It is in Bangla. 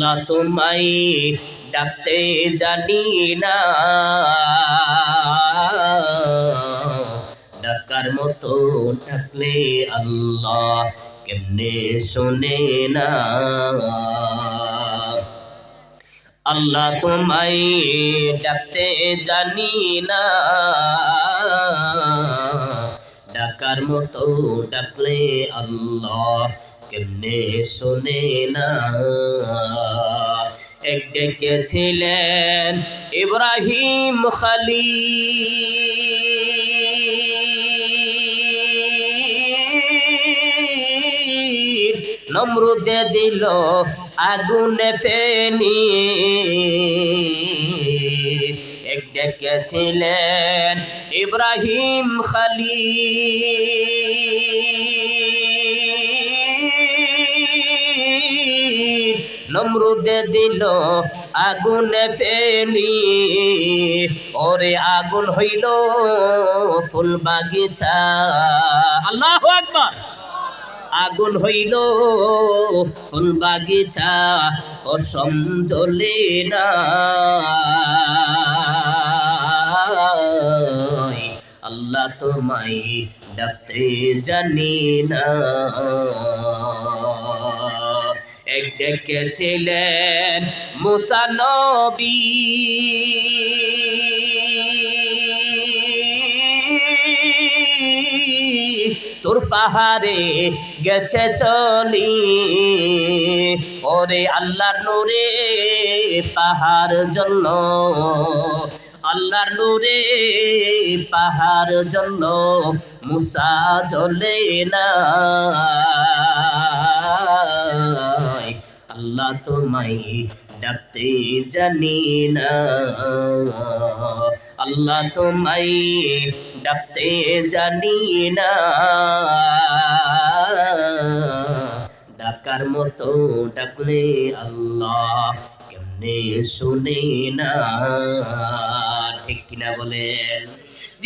আল্লাহ তোমায় ডাকতে জানি না, ডাকার মতো ডাকলে আল্লাহ কেমনে শোনে না। আল্লাহ তোমায় ডাকতে জানি না, ডাকার মতো ডাকলে আল্লাহ কেমনে শোনে না। এক ডেকেছিলেন ইব্রাহিম খলিল, নমরুদে দিল আগুনে ফেনি। এক ডেকেছিলেন ইব্রাহিম খলিল, নমরুদে দিল আগুনে ফেলি। ওরে আগুন হইল ফুল বাগিচা, আল্লাহু আকবার। আগুন হইল ফুল বাগিচা, অসম জ্বলে না। আল্লাহ তোমায় ডাকতে জানি না। এক ডেকেছিলেন মুসা নবী, তোর পাহাড়ে গেছে চলি। ওরে আল্লাহর নূরে পাহাড় জন্য, আল্লাহর নূরে পাহাড় জন্য মুসা জ্বলে না। আল্লাহ তোমায় ডাকতে জানি না, আল্লাহ তোমায় ডাকতে জানি না, ডাকার মতো ডাকলে আল্লাহ কেমনে শুনে না। ঠিক কিনা বলেন?